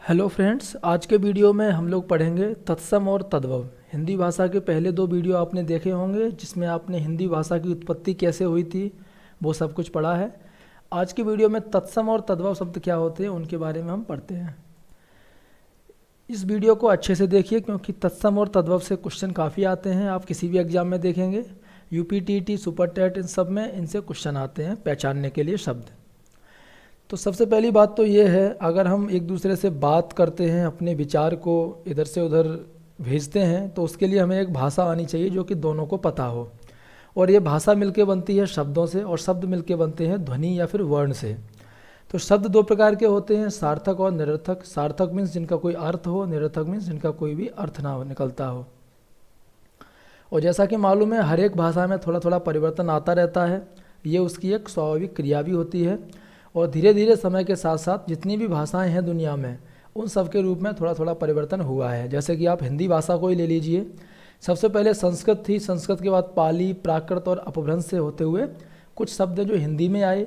Hello friends, आज के video में हम लोग पढ़ेंगे तत्सम और तद्भव। हिंदी भाषा के पहले दो वीडियो आपने देखे होंगे जिसमें आपने हिंदी भाषा की उत्पत्ति कैसे हुई थी वो सब कुछ पढ़ा है। आज की वीडियो में तत्सम और तद्भव शब्द क्या होते हैं उनके बारे में हम पढ़ते हैं। इस वीडियो को अच्छे से देखिए क्योंकि तत्सम और तद्भव से क्वेश्चन काफ़ी आते हैं। आप किसी भी एग्जाम में देखेंगे, यूपीटीटी, सुपर टेट, इन सब में इनसे क्वेश्चन आते हैं पहचानने के लिए शब्द। तो सबसे पहली बात तो ये है, अगर हम एक दूसरे से बात करते हैं, अपने विचार को इधर से उधर भेजते हैं, तो उसके लिए हमें एक भाषा आनी चाहिए जो कि दोनों को पता हो। और ये भाषा मिलके बनती है शब्दों से, और शब्द मिलके बनते हैं ध्वनि या फिर वर्ण से। तो शब्द दो प्रकार के होते हैं, सार्थक और निरर्थक। सार्थक मीन्स जिनका कोई अर्थ हो, निरर्थक मीन्स जिनका कोई भी अर्थ ना हो, निकलता हो। और जैसा कि मालूम है, हर एक भाषा में थोड़ा थोड़ा परिवर्तन आता रहता है। ये उसकी एक स्वाभाविक क्रिया भी होती है। और धीरे धीरे समय के साथ साथ जितनी भी भाषाएं हैं दुनिया में, उन सब के रूप में थोड़ा थोड़ा परिवर्तन हुआ है। जैसे कि आप हिंदी भाषा को ही ले लीजिए। सबसे पहले संस्कृत थी, संस्कृत के बाद पाली, प्राकृत और अपभ्रंश से होते हुए कुछ शब्द जो हिंदी में आए।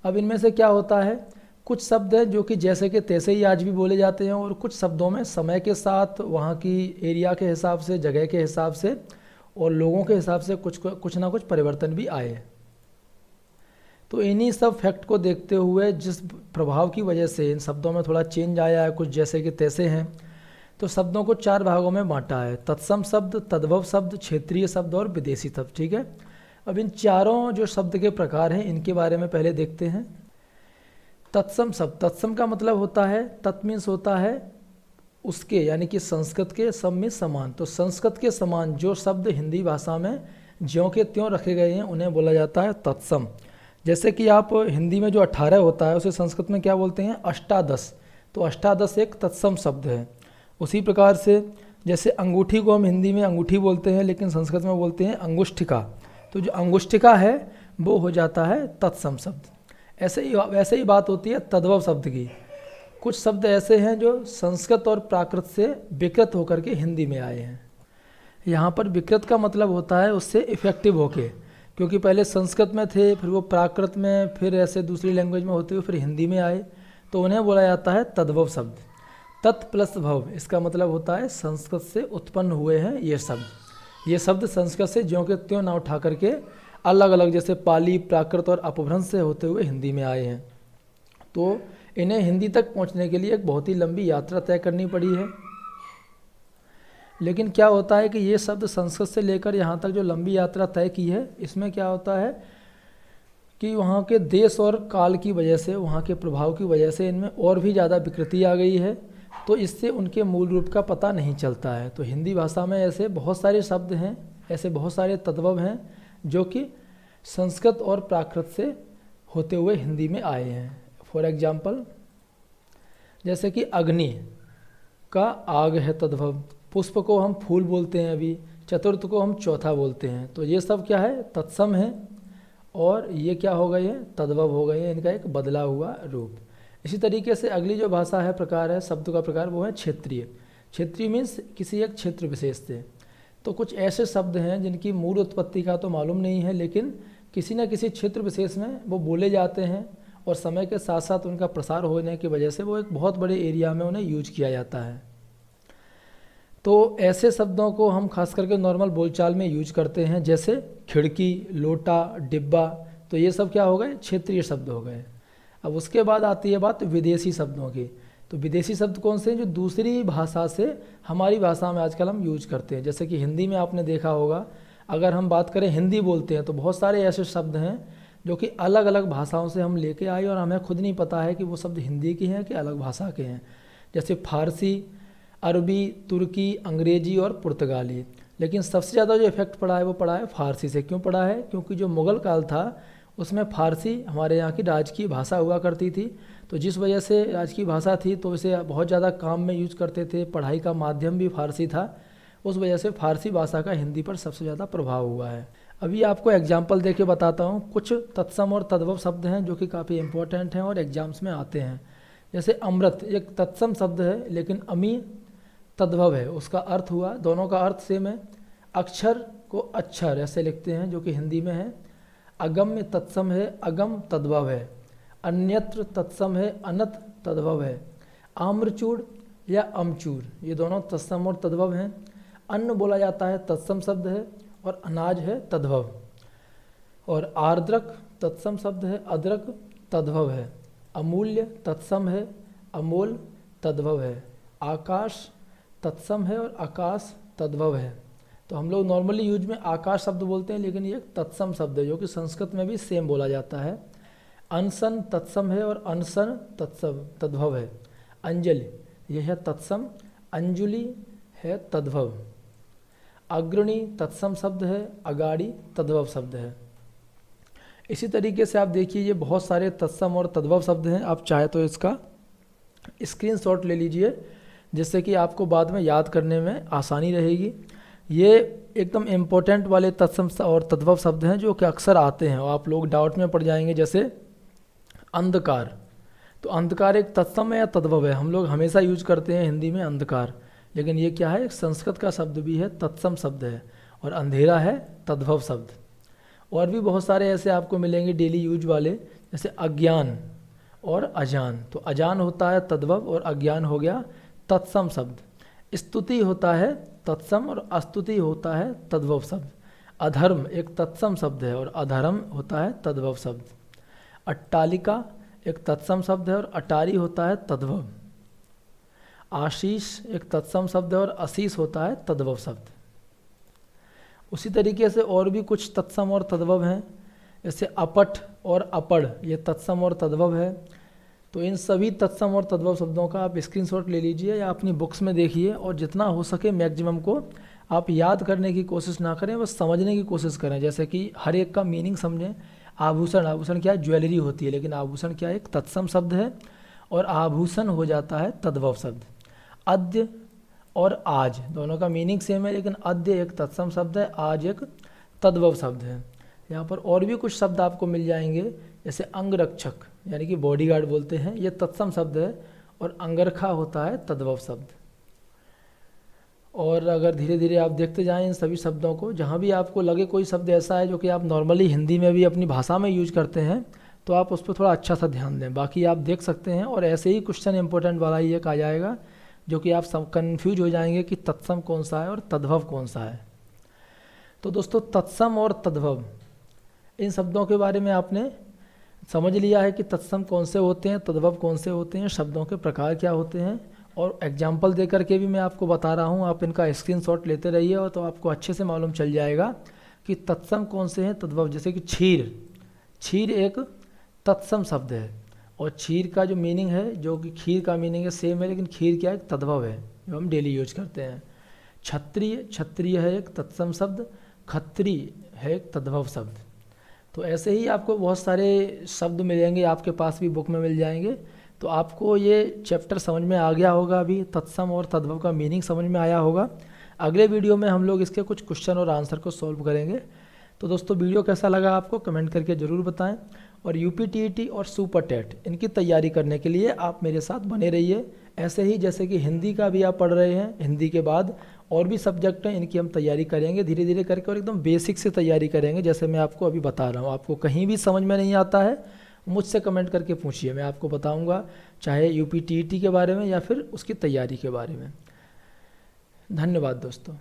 अब इनमें से क्या होता है, कुछ शब्द हैं जो कि जैसे कि तैसे ही आज भी बोले जाते हैं, और कुछ शब्दों में समय के साथ, वहाँ की एरिया के हिसाब से, जगह के हिसाब से और लोगों के हिसाब से कुछ ना कुछ परिवर्तन भी आए। तो इन्हीं सब फैक्ट को देखते हुए, जिस प्रभाव की वजह से इन शब्दों में थोड़ा चेंज आया है, कुछ जैसे कि तैसे हैं, तो शब्दों को चार भागों में बांटा है: तत्सम शब्द, तद्भव शब्द, क्षेत्रीय शब्द और विदेशी शब्द। ठीक है, अब इन चारों जो शब्द के प्रकार हैं इनके बारे में पहले देखते हैं। तत्सम शब्द, तत्सम का मतलब होता है, तत् मीन्स होता है उसके, यानी कि संस्कृत के, सम में समान। तो संस्कृत के समान जो शब्द हिंदी भाषा में ज्यों के त्यों रखे गए हैं उन्हें बोला जाता है तत्सम। जैसे कि आप हिंदी में जो 18 होता है उसे संस्कृत में क्या बोलते हैं, अष्टादश। तो अष्टादश एक तत्सम शब्द है। उसी प्रकार से जैसे अंगूठी को हम हिंदी में अंगूठी बोलते हैं लेकिन संस्कृत में बोलते हैं अंगुष्ठिका, तो जो अंगुष्ठिका है वो हो जाता है तत्सम शब्द। वैसे ही बात होती है तद्भव शब्द की। कुछ शब्द ऐसे हैं जो संस्कृत और प्राकृत से विकृत होकर के हिंदी में आए हैं। यहाँ पर विकृत का मतलब होता है उससे इफेक्टिव होके, क्योंकि पहले संस्कृत में थे, फिर वो प्राकृत में, फिर ऐसे दूसरी लैंग्वेज में होते हुए फिर हिंदी में आए, तो उन्हें बोला जाता है तद्भव शब्द। तत् प्लस भव, इसका मतलब होता है संस्कृत से उत्पन्न हुए हैं ये शब्द। ये शब्द संस्कृत से ज्यों के त्यों ना उठा करके अलग अलग, जैसे पाली, प्राकृत और अपभ्रंश से होते हुए हिंदी में आए हैं। तो इन्हें हिंदी तक पहुँचने के लिए एक बहुत ही लंबी यात्रा तय करनी पड़ी है। लेकिन क्या होता है कि ये शब्द संस्कृत से लेकर यहाँ तक जो लंबी यात्रा तय की है, इसमें क्या होता है कि वहाँ के देश और काल की वजह से, वहाँ के प्रभाव की वजह से इनमें और भी ज़्यादा विकृति आ गई है, तो इससे उनके मूल रूप का पता नहीं चलता है। तो हिंदी भाषा में ऐसे बहुत सारे शब्द हैं, ऐसे बहुत सारे तद्भव हैं जो कि संस्कृत और प्राकृत से होते हुए हिंदी में आए हैं। फॉर एग्जाम्पल, जैसे कि अग्नि का आग है तद्भव, पुष्प को हम फूल बोलते हैं अभी, चतुर्थ को हम चौथा बोलते हैं। तो ये सब क्या है, तत्सम है, और ये क्या हो गए हैं, तद्भव हो गए हैं, इनका एक बदला हुआ रूप। इसी तरीके से अगली जो भाषा है, प्रकार है, शब्द का प्रकार, वो है क्षेत्रीय। क्षेत्रीय मीन्स किसी एक क्षेत्र विशेष से। तो कुछ ऐसे शब्द हैं जिनकी मूल उत्पत्ति का तो मालूम नहीं है, लेकिन किसी न किसी क्षेत्र विशेष में वो बोले जाते हैं, और समय के साथ साथ उनका प्रसार होने की वजह से वो एक बहुत बड़े एरिया में उन्हें यूज किया जाता है। तो ऐसे शब्दों को हम खास करके नॉर्मल बोलचाल में यूज करते हैं, जैसे खिड़की, लोटा, डिब्बा। तो ये सब क्या हो गए, क्षेत्रीय शब्द हो गए। अब उसके बाद आती है बात विदेशी शब्दों की। तो विदेशी शब्द कौन से हैं, जो दूसरी भाषा से हमारी भाषा में आजकल हम यूज करते हैं। जैसे कि हिंदी में आपने देखा होगा, अगर हम बात करें हिंदी बोलते हैं तो बहुत सारे ऐसे शब्द हैं जो कि अलग अलग भाषाओं से हम लेके आए और हमें खुद नहीं पता है कि वो शब्द हिंदी के हैं कि अलग भाषा के हैं। जैसे फारसी, अरबी, तुर्की, अंग्रेजी और पुर्तगाली। लेकिन सबसे ज़्यादा जो इफेक्ट पड़ा है वो पड़ा है फारसी से। क्यों पड़ा है, क्योंकि जो मुग़ल काल था उसमें फारसी हमारे यहाँ की राजकीय भाषा हुआ करती थी। तो जिस वजह से राजकीय भाषा थी तो इसे बहुत ज़्यादा काम में यूज करते थे, पढ़ाई का माध्यम भी फारसी था। उस वजह से फारसी भाषा का हिंदी पर सबसे ज़्यादा प्रभाव हुआ है। अभी आपको एग्जाम्पल दे के बताता हूँ। कुछ तत्सम और तद्भव शब्द हैं जो कि काफ़ी इंपॉर्टेंट हैं और एग्जाम्स में आते हैं। जैसे अमृत एक तत्सम शब्द है, लेकिन अमी तद्भव है, उसका अर्थ हुआ, दोनों का अर्थ सेम है। अक्षर को अक्षर ऐसे लिखते हैं जो कि हिंदी में है। अगम्य तत्सम है, अगम तद्भव है। अन्यत्र तत्सम है, अनत तद्भव है। आम्रचूड़ या अमचूर, ये दोनों तत्सम और तद्भव हैं। अन्न बोला जाता है तत्सम शब्द है और अनाज है तद्भव। और आर्द्रक तत्सम शब्द है, अदरक तद्भव है। अमूल्य तत्सम है, अमोल तद्भव है। आकाश तत्सम है और आकाश तद्भव है। तो हम लोग नॉर्मली यूज में आकाश शब्द बोलते हैं, लेकिन ये एक तत्सम शब्द है जो कि संस्कृत में भी सेम बोला जाता है। अनशन तत्सम है और अनशन तत्सम तद्भव है। अंजलि यह है तत्सम, अंजुलि है तद्भव। अग्रणी तत्सम शब्द है, अगाड़ी तद्भव शब्द है। इसी तरीके से आप देखिए ये बहुत सारे तत्सम और तद्भव शब्द हैं। आप चाहे तो इसका स्क्रीनशॉट ले लीजिए, जिससे कि आपको बाद में याद करने में आसानी रहेगी। ये एकदम इम्पोर्टेंट वाले तत्सम और तद्भव शब्द हैं जो कि अक्सर आते हैं और आप लोग डाउट में पड़ जाएंगे। जैसे अंधकार, तो अंधकार एक तत्सम है या तद्भव है? हम लोग हमेशा यूज करते हैं हिंदी में अंधकार, लेकिन ये क्या है? एक संस्कृत का शब्द भी है, तत्सम शब्द है। और अंधेरा है तद्भव शब्द। और भी बहुत सारे ऐसे आपको मिलेंगे डेली यूज वाले, जैसे अज्ञान और अजान। तो अजान होता है तद्भव और अज्ञान हो गया तत्सम शब्द। स्तुति होता है तत्सम और अस्तुति होता है तद्भव शब्द। अधर्म एक तत्सम शब्द है और अधर्म होता है तद्भव शब्द। अट्टालिका एक तत्सम शब्द है और अटारी होता है तद्भव। आशीष एक तत्सम शब्द है और आशीष होता है तद्भव शब्द। उसी तरीके से और भी कुछ तत्सम और तद्भव हैं, जैसे अपठ और अपड़, ये तत्सम और तद्भव है। तो इन सभी तत्सम और तद्भव शब्दों का आप स्क्रीनशॉट ले लीजिए या अपनी बुक्स में देखिए, और जितना हो सके मैक्सिमम को आप याद करने की कोशिश ना करें, बस समझने की कोशिश करें। जैसे कि हर एक का मीनिंग समझें। आभूषण, आभूषण क्या है? ज्वेलरी होती है, लेकिन आभूषण क्या है? एक तत्सम शब्द है और आभूषण हो जाता है तद्भव शब्द। अद्य और आज दोनों का मीनिंग सेम है, लेकिन अद्य एक तत्सम शब्द है, आज एक तद्भव शब्द है। यहाँ पर और भी कुछ शब्द आपको मिल जाएंगे, जैसे अंगरक्षक यानी कि बॉडीगार्ड बोलते हैं, ये तत्सम शब्द है, और अंगरखा होता है तद्भव शब्द। और अगर धीरे धीरे आप देखते जाएं इन सभी शब्दों को, जहाँ भी आपको लगे कोई शब्द ऐसा है जो कि आप नॉर्मली हिंदी में भी अपनी भाषा में यूज करते हैं, तो आप उस पर थोड़ा अच्छा सा ध्यान दें। बाकी आप देख सकते हैं, और ऐसे ही क्वेश्चन इंपॉर्टेंट वाला ही एक आ जाएगा जो कि आप सब कन्फ्यूज हो जाएंगे कि तत्सम कौन सा है और तद्भव कौन सा है। तो दोस्तों, तत्सम और तद्भव इन शब्दों के बारे में आपने समझ लिया है कि तत्सम कौन से होते हैं, तद्भव कौन से होते हैं, शब्दों के प्रकार क्या होते हैं, और एग्जाम्पल दे करके भी मैं आपको बता रहा हूँ। आप इनका स्क्रीनशॉट लेते रहिए, और तो आपको अच्छे से मालूम चल जाएगा कि तत्सम कौन से हैं, तद्भव। जैसे कि क्षीर, क्षीर एक तत्सम शब्द है, और क्षीर का जो मीनिंग है, जो कि खीर का मीनिंग है सेम है, लेकिन खीर क्या है? एक तद्भव है जो हम डेली यूज करते हैं। क्षत्रिय, क्षत्रिय है एक तत्सम शब्द, खत्री है एक तद्भव शब्द। तो ऐसे ही आपको बहुत सारे शब्द मिलेंगे, आपके पास भी बुक में मिल जाएंगे। तो आपको ये चैप्टर समझ में आ गया होगा, अभी तत्सम और तद्भव का मीनिंग समझ में आया होगा। अगले वीडियो में हम लोग इसके कुछ क्वेश्चन और आंसर को सॉल्व करेंगे। तो दोस्तों, वीडियो कैसा लगा आपको कमेंट करके ज़रूर बताएं। और यूपीटीईटी और सुपर टेट इनकी तैयारी करने के लिए आप मेरे साथ बने रहिए। ऐसे ही जैसे कि हिंदी का भी आप पढ़ रहे हैं, हिंदी के बाद और भी सब्जेक्ट हैं, इनकी हम तैयारी करेंगे धीरे धीरे करके, और एकदम बेसिक से तैयारी करेंगे, जैसे मैं आपको अभी बता रहा हूँ। आपको कहीं भी समझ में नहीं आता है, मुझसे कमेंट करके पूछिए, मैं आपको बताऊँगा, चाहे यूपीटीईटी के बारे में या फिर उसकी तैयारी के बारे में। धन्यवाद दोस्तों।